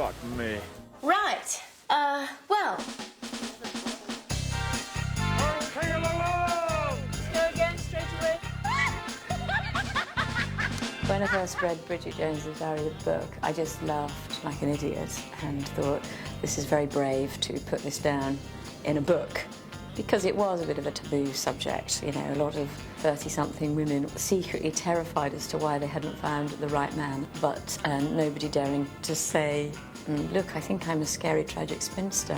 fuck me. Right. Well. King of the World! Go again, straight away. When I first read Bridget Jones' Diary, the book, I just laughed like an idiot and thought, this is very brave to put this down in a book. Because it was a bit of a taboo subject, you know, a lot of 30-something women secretly terrified as to why they hadn't found the right man, but nobody daring to say, look, I think I'm a scary, tragic spinster.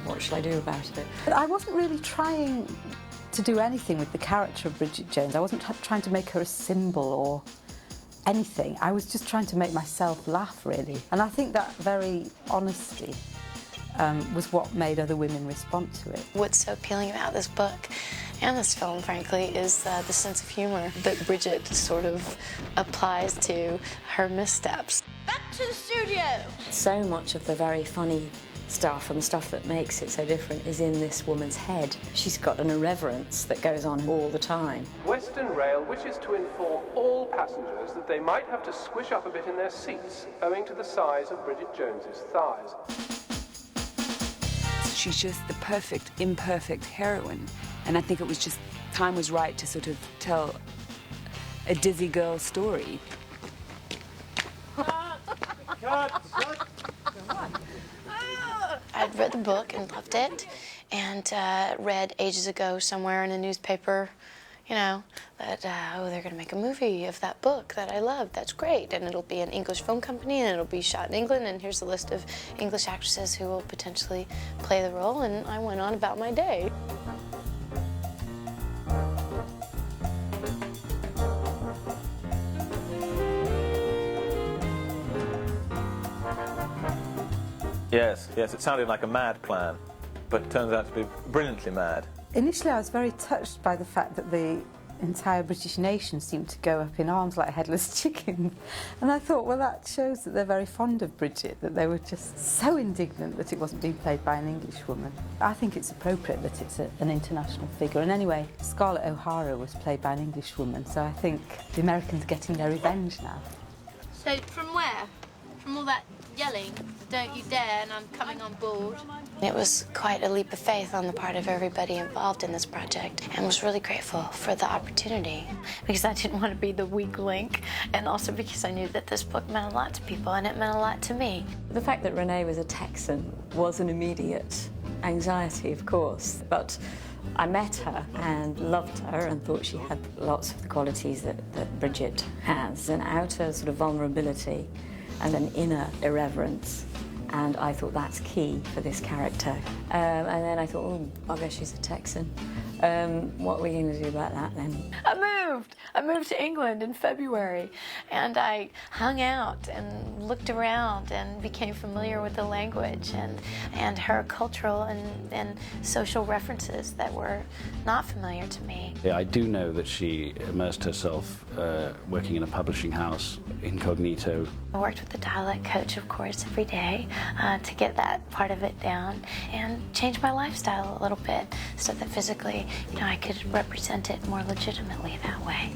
What shall I do about it? I wasn't really trying to do anything with the character of Bridget Jones. I wasn't trying to make her a symbol or anything. I was just trying to make myself laugh, really. And I think that very honesty was what made other women respond to it. What's so appealing about this book and this film, frankly, is the sense of humor that Bridget sort of applies to her missteps. Back to the studio. So much of the very funny stuff and the stuff that makes it so different is in this woman's head. She's got an irreverence that goes on all the time. Western Rail wishes to inform all passengers that they might have to squish up a bit in their seats owing to the size of Bridget Jones's thighs. She's just the perfect, imperfect heroine. And I think it was just, time was right to sort of tell a dizzy girl story. I'd read the book and loved it, and read ages ago somewhere in a newspaper, you know, that, oh, they're going to make a movie of that book that I love. That's great. And it'll be an English film company, and it'll be shot in England, and here's a list of English actresses who will potentially play the role, and I went on about my day. Yes, it sounded like a mad plan, but it turns out to be brilliantly mad. Initially, I was very touched by the fact that the entire British nation seemed to go up in arms like headless chickens. And I thought, well, that shows that they're very fond of Bridget, that they were just so indignant that it wasn't being played by an English woman. I think it's appropriate that it's an international figure. And anyway, Scarlett O'Hara was played by an English woman, so I think the Americans are getting their revenge now. So, from where? From all that yelling, don't you dare, and I'm coming on board. It was quite a leap of faith on the part of everybody involved in this project, and was really grateful for the opportunity. Because I didn't want to be the weak link, and also because I knew that this book meant a lot to people, and it meant a lot to me. The fact that Renée was a Texan was an immediate anxiety, of course, but I met her and loved her and thought she had lots of the qualities that Bridget has, an outer sort of vulnerability and an inner irreverence, and I thought that's key for this character. And then I thought, oh, bugger, she's a Texan. What are we going to do about that then? I moved to England in February, and I hung out and looked around and became familiar with the language and her cultural and social references that were not familiar to me. Yeah, I do know that she immersed herself working in a publishing house incognito. I worked with the dialect coach, of course, every day to get that part of it down and change my lifestyle a little bit so that physically, you know, I could represent it more legitimately that way.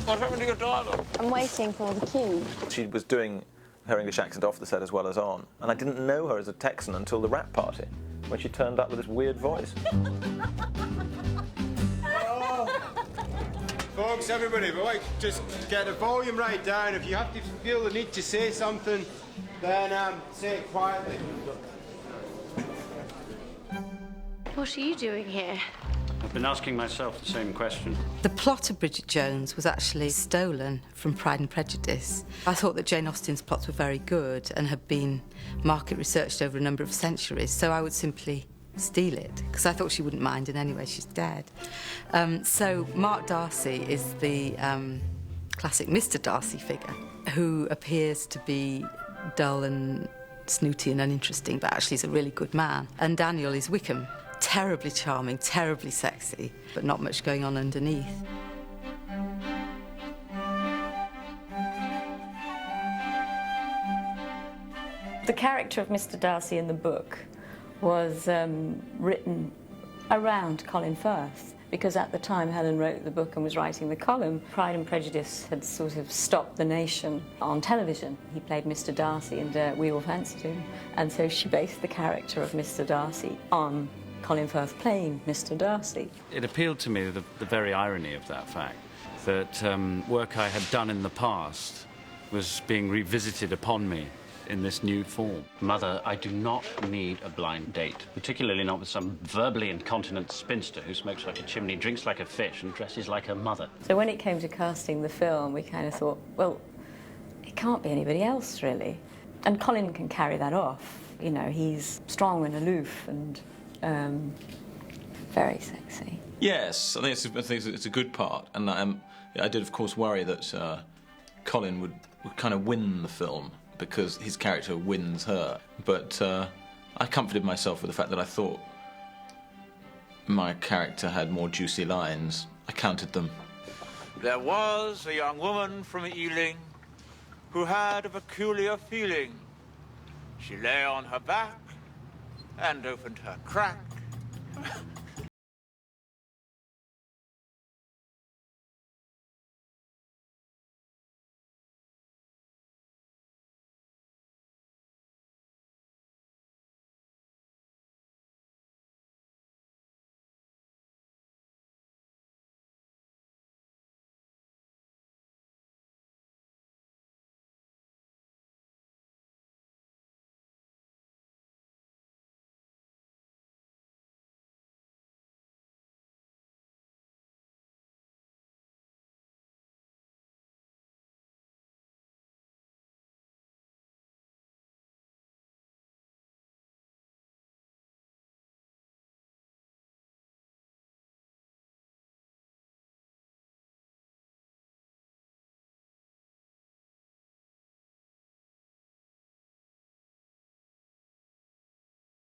What happened to your dialogue? I'm waiting for the cue. She was doing her English accent off the set as well as on, and I didn't know her as a Texan until the rap party, when she turned up with this weird voice. Folks, everybody, but just get the volume right down. If you have to feel the need to say something, then say it quietly. What are you doing here? I've been asking myself the same question. The plot of Bridget Jones was actually stolen from Pride and Prejudice. I thought that Jane Austen's plots were very good and had been market researched over a number of centuries, so I would simply steal it, because I thought she wouldn't mind, and anyway, she's dead. So Mark Darcy is the classic Mr. Darcy figure, who appears to be dull and snooty and uninteresting, but actually is a really good man. And Daniel is Wickham. Terribly charming, terribly sexy, but not much going on underneath. The character of Mr. Darcy in the book was written around Colin Firth, because at the time Helen wrote the book and was writing the column, Pride and Prejudice had sort of stopped the nation on television. He played Mr. Darcy and we all fancied him. And so she based the character of Mr. Darcy on Colin Firth playing Mr. Darcy. It appealed to me, the very irony of that fact, that work I had done in the past was being revisited upon me in this new form. Mother, I do not need a blind date, particularly not with some verbally incontinent spinster who smokes like a chimney, drinks like a fish, and dresses like her mother. So when it came to casting the film, we kind of thought, well, it can't be anybody else, really. And Colin can carry that off. You know, he's strong and aloof and very sexy. Yes, I think it's a good part, and I did, of course, worry that Colin would kind of win the film, because his character wins her. But I comforted myself with the fact that I thought my character had more juicy lines. I counted them. There was a young woman from Ealing who had a peculiar feeling. She lay on her back and opened her crack.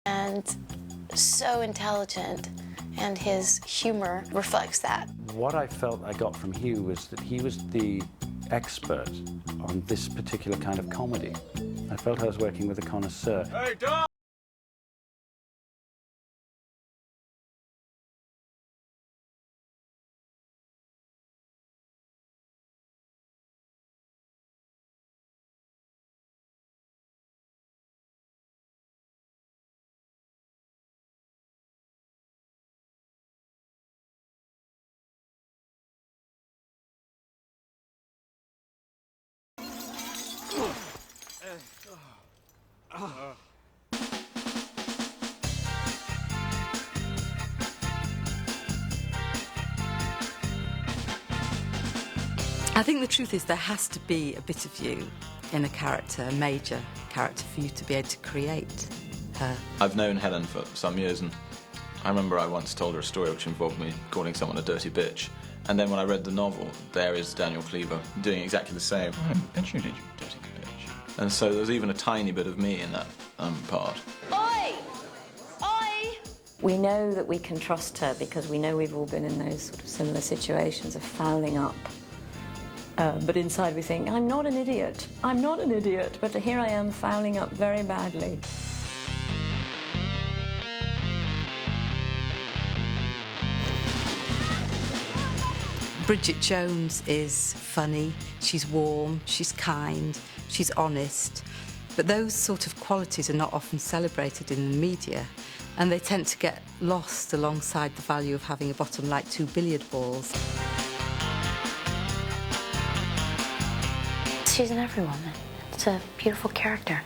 And so intelligent, and his humor reflects that. What I felt I got from Hugh was that he was the expert on this particular kind of comedy. I felt I was working with a connoisseur. Hey, Dom! I think the truth is there has to be a bit of you in a character, a major character, for you to be able to create her. I've known Helen for some years, and I remember I once told her a story which involved me calling someone a dirty bitch. And then when I read the novel, there is Daniel Cleaver doing exactly the same. Don't you, dirty bitch? And so there's even a tiny bit of me in that part. Oi! Oi! We know that we can trust her because we know we've all been in those sort of similar situations of fouling up. But inside we think, I'm not an idiot. I'm not an idiot. But here I am fouling up very badly. Bridget Jones is funny, she's warm, she's kind, she's honest, but those sort of qualities are not often celebrated in the media, and they tend to get lost alongside the value of having a bottom like 2 billiard balls. She's an every woman. It's a beautiful character.